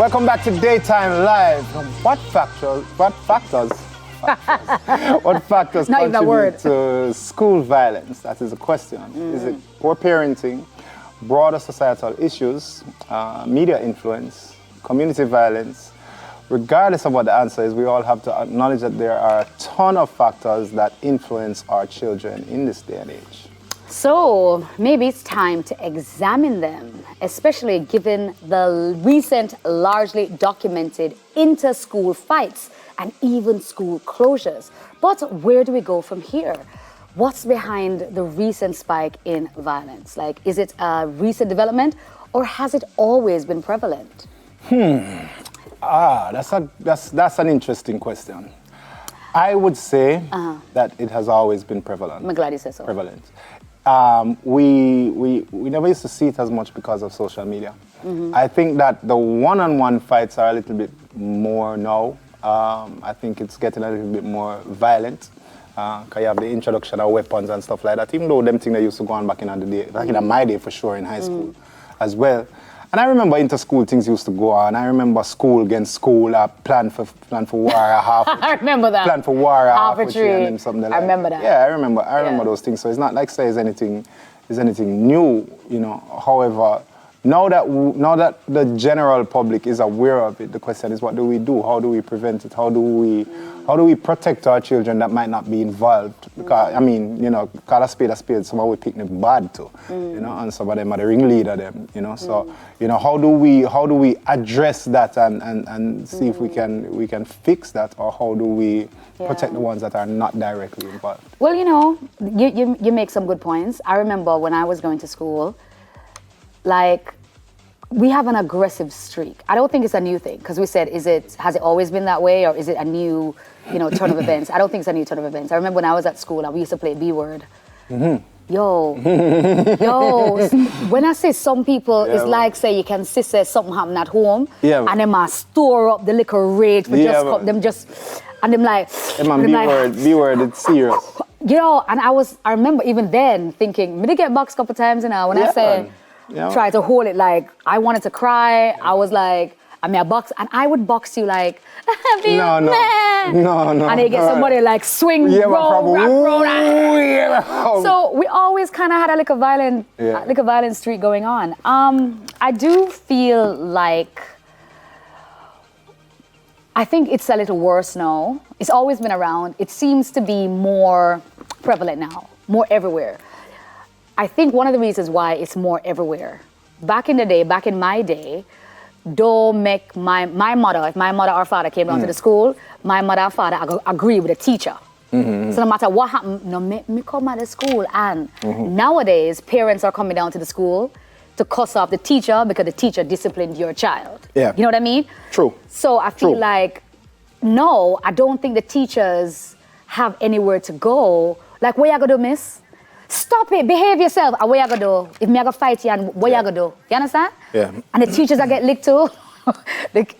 Welcome back to Daytime Live. What factors contribute to school violence? That is the question. Is it poor parenting, broader societal issues, media influence, community violence? Regardless of what the answer is, we all have to acknowledge that there are a ton of factors that influence our children in this day and age. So maybe it's time to examine them, especially given the recent largely documented inter-school fights and even school closures. But where do we go from here? What's behind the recent spike in violence? Like, is it a recent development or has it always been prevalent? That's an interesting question. I would say that it has always been prevalent. I'm glad you said so. Prevalent. We never used to see it as much because of social media. I think that the one-on-one fights are a little bit more now. I think it's getting a little bit more violent. Because you have the introduction of weapons and stuff like that, even though them things they used to go on back in the day, back in my day for sure, in high school as well. And I remember inter-school things used to go on. I remember school against school, plan for war, half. I remember that. Plan for war, half a tree, and then something like that. I remember that. Yeah, I remember those things. So it's not like say is anything new, you know. However, now that the general public is aware of it, the question is, what do we do? How do we prevent it? How do we protect our children that might not be involved? Because I mean, you know, call a spade, some of we picnic bad too, you know, and some of them are the ringleader them, you know. So, you know, how do we address that and see if we can fix that, or how do we protect the ones that are not directly involved? Well, you know, you make some good points. I remember when I was going to school, like, we have an aggressive streak. I don't think it's a new thing, because we said, has it always been that way, or is it a new, you know, turn of events? I don't think it's a new turn of events. I remember when I was at school, we used to play B-word. Yo, when I say some people, it's like, say, you can see say something happen at home, and them store up the little rage for and them like, B-word, it's serious. Yo, and I remember even then thinking, me get boxed a couple times, you know, when I say, try to hold it, like, I wanted to cry. I was like, I box, and I would box you like, no. And they get somebody like swing, roll. So we always kind of had a violent streak going on. I do feel like, I think it's a little worse now. It's always been around. It seems to be more prevalent now, more everywhere. I think one of the reasons why it's more everywhere, back in my day, don't make my mother, if my mother or father came down to the school, my mother or father agree with the teacher. So no matter what happened, no, me come out of school. And nowadays, parents are coming down to the school to cuss off the teacher because the teacher disciplined your child. Yeah. You know what I mean? True. So I feel like, no, I don't think the teachers have anywhere to go. Like, what you gonna do, miss? Stop it, behave yourself. And what you gonna do? If me I gonna fight you, and what you gonna do? You understand? Yeah. And the teachers that get licked too.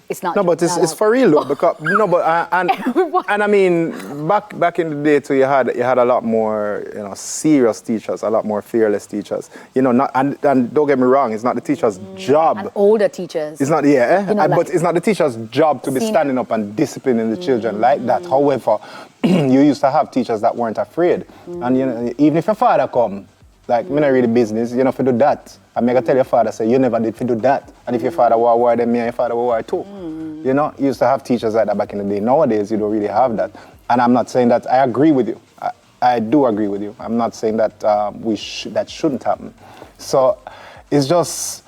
It's not. No, but it's for real though, because and I mean, back in the day too, you had a lot more, you know, serious teachers, a lot more fearless teachers. You know, and don't get me wrong, it's not the teacher's job. And older teachers. It's not, you know, but it's not the teacher's job to be standing up and disciplining the children like that. However, you used to have teachers that weren't afraid, and you know, even if your father come, like, me not really business, you know, for do that. I'm going to tell your father, say, you never did for do that. And if your father were war, then me and your father were war too. You know, you used to have teachers like that back in the day. Nowadays, you don't really have that. And I'm not saying that, I agree with you. I do agree with you. I'm not saying that that shouldn't happen. So, it's just,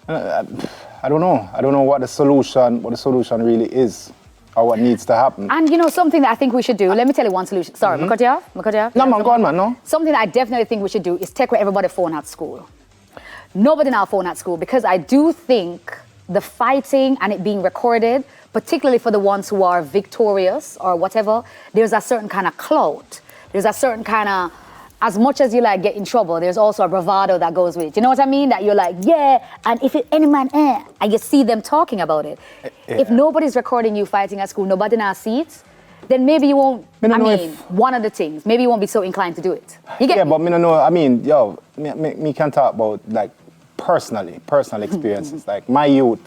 I don't know. I don't know what the solution really is, or what needs to happen. And you know, something that I think we should do, let me tell you one solution. Sorry, me cut you off? No, man, go on, man, no. Something that I definitely think we should do is take away everybody's phone at school. Nobody now phone at school, because I do think the fighting and it being recorded, particularly for the ones who are victorious or whatever, there's a certain kind of clout. There's a certain kind of, as much as you like get in trouble, there's also a bravado that goes with it. You know what I mean? That you're like, yeah, and if any man, and you see them talking about it. If nobody's recording you fighting at school, nobody now see it, then maybe you won't, one of the things, maybe you won't be so inclined to do it. You get me? But me no know, I mean, me can talk about, like, personal experiences. Like, my youth,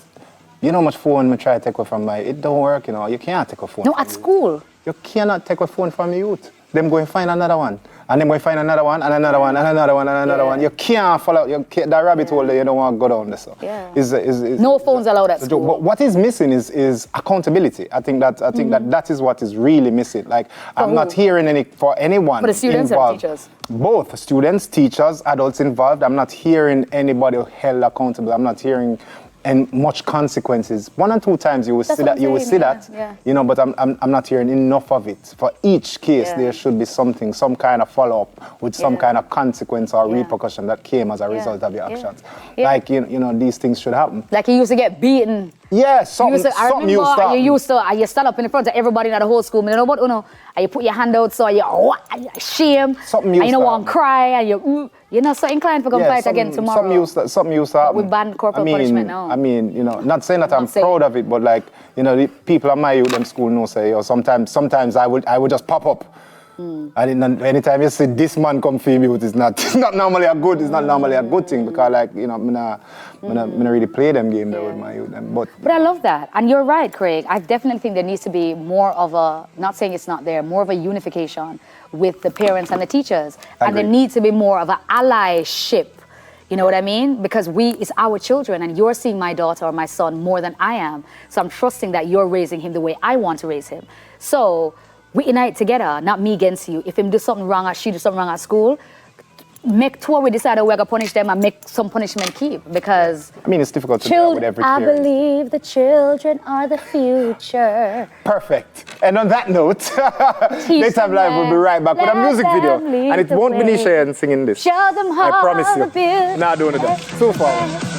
You know how much phone I try to take away from my, it don't work, you know. You can't take a phone No, from at youth. school. You cannot take a phone from the youth. Them go and find another one. And then go and find another one, and another one, and another one, and another one. You can't follow, that rabbit hole there, you don't want to go down there. So. Yeah. Is No phones allowed at school. But what is missing is accountability. I think that is what is really missing. Like, I'm not hearing any, for anyone For the students involved. and teachers? Both students, teachers, adults involved. I'm not hearing anybody held accountable. I'm not hearing and much consequences. 1 or 2 times you will see that. You will see that. Yeah. You know, but I'm not hearing enough of it. For each case, there should be something, some kind of follow-up with some kind of consequence or repercussion that came as a result of your actions. Like you know, these things should happen. Like you used to get beaten. Yeah, something you start. You used to you stand up in front of everybody in the whole school. You know what? And you put your hand out so you shame. Something you and you don't want to cry and you're not so inclined to come fight again tomorrow. Something you start. We ban corporal punishment now. I mean, you know, not saying that I'm proud of it, but like, you know, the people at my youth, them school know say, or sometimes I would just pop up. And anytime you see this man come for me, it's not normally a good thing because, like, you know, I'm not really play them game there with my youth. But I love that. And you're right, Craig. I definitely think there needs to be more of a, not saying it's not there, more of a unification with the parents and the teachers. And there needs to be more of an allyship. You know what I mean? Because it's our children, and you're seeing my daughter or my son more than I am. So I'm trusting that you're raising him the way I want to raise him. So we unite together, not me against you. If him do something wrong or she do something wrong at school, make two we decide we're gonna punish them and make some punishment keep. Because I mean, it's difficult to do that with every parent. I believe the children are the future. Perfect. And on that note, Daytime Live will be right back with a music video. And it won't be Nisha singing this. Show them how I promise you. to build. Not doing it. So far.